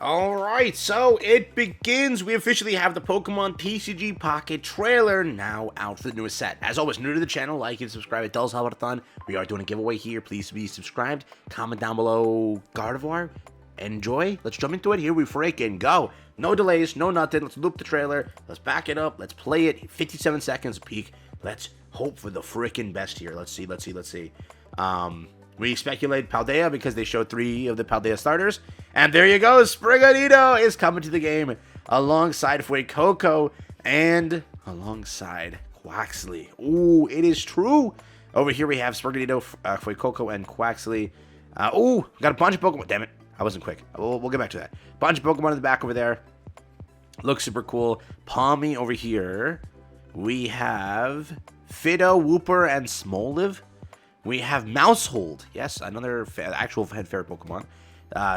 Alright, so it begins. We officially have the Pokemon TCG Pocket trailer now out for the newest set. As always, new to the channel, like and subscribe. It does help a ton. We are doing a giveaway here. Please be subscribed. Comment down below Gardevoir. Enjoy. Let's jump into it. Here we freaking go. No delays, no nothing. Let's loop the trailer. Let's back it up. Let's play it. 57 seconds peak. Let's hope for the freaking best here. Let's see. We speculate Paldea because they showed 3 of the Paldea starters. And there you go. Sprigatito is coming to the game alongside Fuecoco and alongside Quaxly. Ooh, it is true. Over here we have Sprigatito, Fuecoco, and Quaxly. Ooh, got a bunch of Pokemon. Damn it. I wasn't quick. We'll get back to that. Bunch of Pokemon in the back over there. Looks super cool. Palmy over here. We have Fido, Wooper, and Smoliv. We have Mousehold. Yes, another actual head fair Pokemon.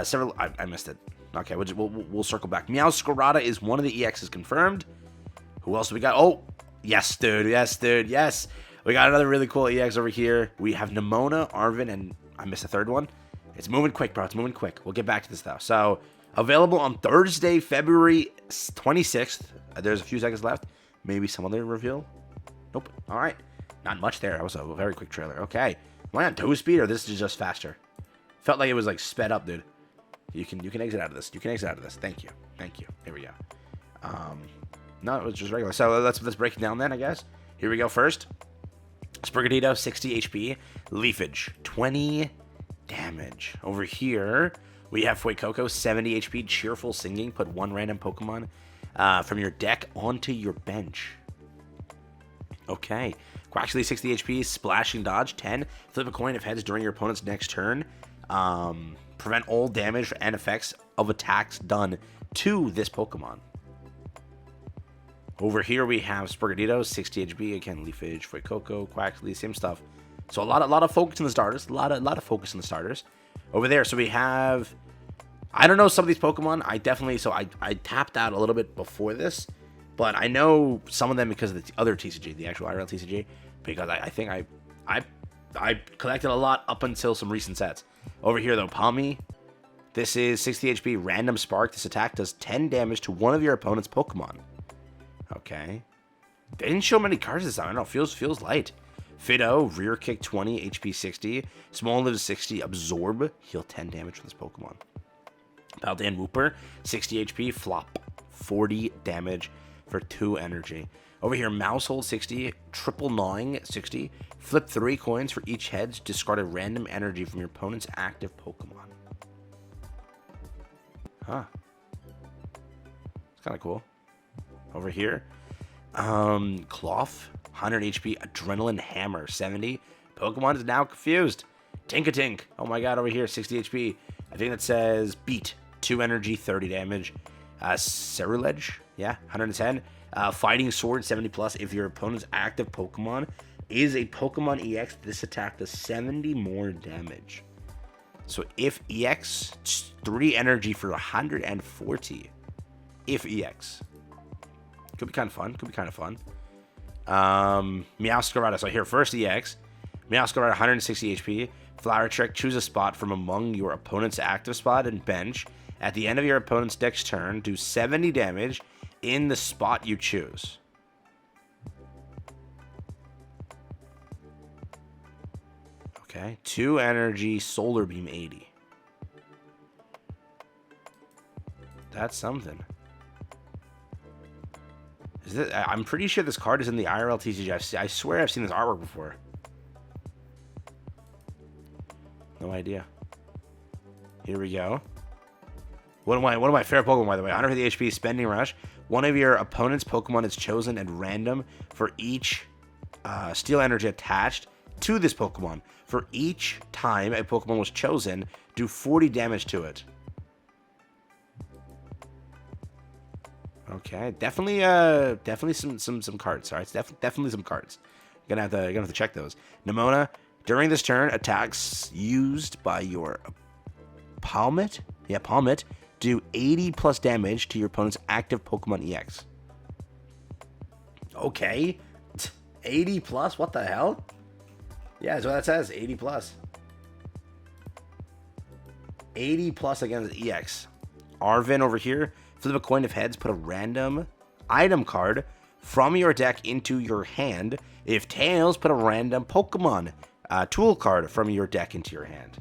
Several. I missed it. Okay, we'll circle back. Meowscarada is one of the EXs confirmed. Who else do we got? Oh, yes, dude. Yes. We got another really cool EX over here. We have Nemona, Arvin, and I missed the third one. It's moving quick, bro. It's moving quick. We'll get back to this, though. So, available on Thursday, February 26th. There's a few seconds left. Maybe some other reveal. Nope. All right. Not much there. That was a very quick trailer. Okay. Am I on 2 speed or this is just faster? Felt like it was like sped up, dude. You can exit out of this. Thank you. Here we go. No, it was just regular. So let's break it down then, I guess. Here we go first. Sprigatito, 60 HP. Leafage, 20 damage. Over here, we have Fuecoco, 70 HP. Cheerful Singing. Put 1 random Pokemon from your deck onto your bench. Okay. Quaxly, 60 HP. Splashing Dodge, 10. Flip a coin if heads during your opponent's next turn. Prevent all damage and effects of attacks done to this Pokemon. Over here we have Sprigatito, 60 HP. Again, Leafage, Fuecoco, Quaxly, same stuff. So a lot of focus in the starters. A lot of focus in the starters. Over there, so we have. I don't know some of these Pokemon. I tapped out a little bit before this, but I know some of them because of the other TCG, the actual IRL TCG, because I think I collected a lot up until some recent sets. Over here, though, Palmy. This is 60 HP, Random Spark. This attack does 10 damage to one of your opponent's Pokemon. Okay. They didn't show many cards this time. I don't know. Feels light. Fido, Rear Kick, 20, HP 60. Smoliv, 60, Absorb. Heal 10 damage from this Pokemon. Paldean Wooper, 60 HP, Flop, 40 damage for 2 energy. Over here, Mousehold, 60, Triple Gnawing, 60. Flip 3 coins for each head. Discard a random energy from your opponent's active Pokemon. Huh. It's kind of cool. Over here, Cloth, 100 HP, Adrenaline Hammer, 70. Pokemon is now confused. Tinkatink, oh my god, over here, 60 HP. I think that says Beat, 2 energy, 30 damage. Cerulege, yeah, 110. Fighting Sword, 70 plus. If your opponent's active Pokemon is a Pokemon EX, this attack does 70 more damage. So if EX, 3 energy for 140. If EX. Could be kind of fun. Meowscarada. So here, first EX. Meowscarada, 160 HP. Flower Trick, choose a spot from among your opponent's active spot and bench. At the end of your opponent's next turn, do 70 damage in the spot you choose. Okay. 2 energy, Solar Beam, 80. That's something. I'm pretty sure this card is in the IRL TCG. I swear I've seen this artwork before. No idea. Here we go. One of my favorite Pokemon, by the way. 150 HP, Spending Rush. One of your opponent's Pokemon is chosen at random for each Steel Energy attached to this Pokemon. For each time a Pokemon was chosen, do 40 damage to it. Okay, definitely some cards. All right, it's definitely some cards. Gonna have to check those. Nemona, during this turn, attacks used by your Palmet, do 80 plus damage to your opponent's active Pokemon EX. Okay, 80 plus. What the hell? Yeah, that's what that says. 80 plus. 80 plus against EX. Arvin over here. Flip a coin. If heads, put a random item card from your deck into your hand. If tails, put a random Pokemon tool card from your deck into your hand.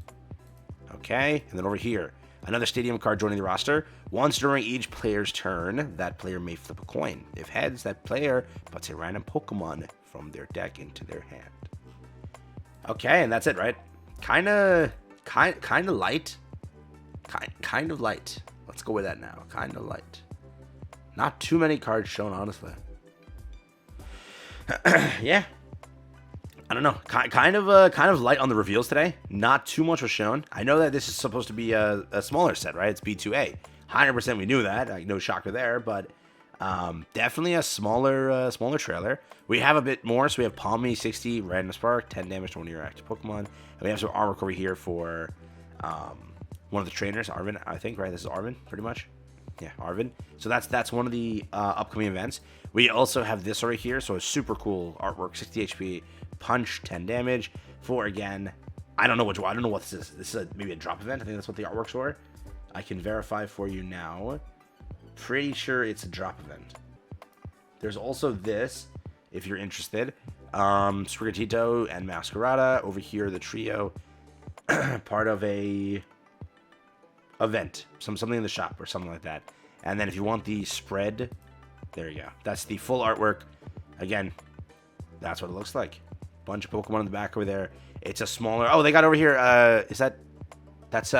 Okay, and then over here, another stadium card joining the roster. Once during each player's turn, that player may flip a coin. If heads, that player puts a random Pokemon from their deck into their hand. Okay, and that's it, right? Kind of light. Kind of light. Let's go with that now. Kind of light. Not too many cards shown, honestly. Yeah. I don't know. Kind of light on the reveals today. Not too much was shown. I know that this is supposed to be a smaller set, right? It's B2A. 100% we knew that. Like, no shocker there, but definitely a smaller trailer. We have a bit more, so we have Palmy 60, Random Spark, 10 damage to one of your active Pokemon. And we have some artwork over here for one of the trainers, Arvin, I think, right? This is Arvin, pretty much. Yeah, Arvin. So that's one of the upcoming events. We also have this right here, so a super cool artwork, 60 HP, punch, 10 damage for, again, I don't know what this is. This is maybe a drop event. I think that's what the artwork's for. I can verify for you now. Pretty sure it's a drop event. There's also this, if you're interested. Sprigatito and Masquerada. Over here, the trio. Part of a event. Something in the shop or something like that. And then if you want the spread, there you go. That's the full artwork. Again, that's what it looks like. Bunch of Pokemon in the back over there. It's a smaller... Oh, they got over here... That's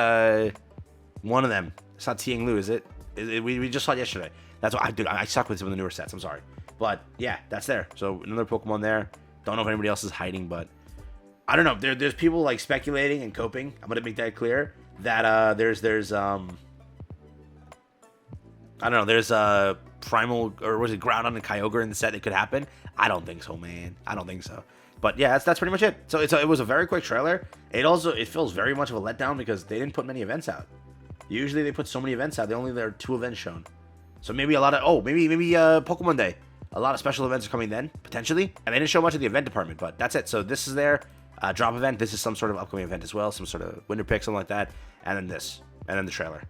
one of them. It's not Tiang Lu, is it? We just saw it yesterday. That's what I suck with some of the newer sets. I'm sorry. But yeah, that's there. So another Pokemon there. Don't know if anybody else is hiding, but I don't know. There's people like speculating and coping. I'm gonna make that clear that there's I don't know. There's Primal, or was it Groudon and Kyogre in the set that could happen? I don't think so, man. I don't think so. But yeah, that's pretty much it. So it was a very quick trailer. It feels very much of a letdown because they didn't put many events out. Usually they put so many events out. There are 2 events shown. So maybe a lot of maybe Pokemon Day. A lot of special events are coming then, potentially. And they didn't show much of the event department, but that's it. So this is their drop event. This is some sort of upcoming event as well, some sort of winter pick, something like that. And then this, and then the trailer.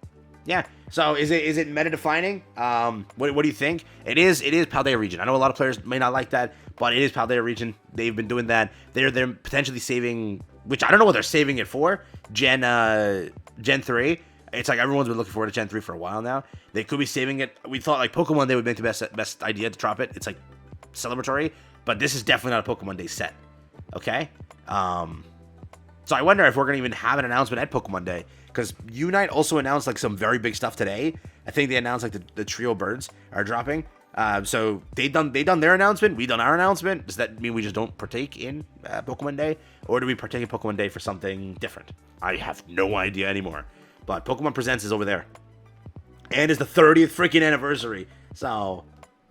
Yeah. So is it meta defining? What do you think? It is Paldea region. I know a lot of players may not like that, but it is Paldea region. They've been doing that. They're potentially saving, which I don't know what they're saving it for. Gen 3. It's like everyone's been looking forward to Gen 3 for a while now. They could be saving it. We thought like Pokemon Day would make the best idea to drop it. It's like celebratory, but this is definitely not a Pokemon Day set. Okay. So I wonder if we're gonna even have an announcement at Pokemon Day, because Unite also announced like some very big stuff today. I think they announced like the trio birds are dropping. So they done their announcement. We done our announcement. Does that mean we just don't partake in Pokemon Day, or do we partake in Pokemon Day for something different? I have no idea anymore. But Pokemon Presents is over there, and it's the 30th freaking anniversary. So,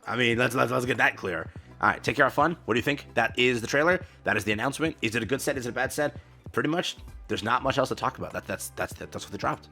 I mean, let's get that clear. All right, take care, have fun. What do you think? That is the trailer. That is the announcement. Is it a good set? Is it a bad set? Pretty much, there's not much else to talk about. That's what they dropped.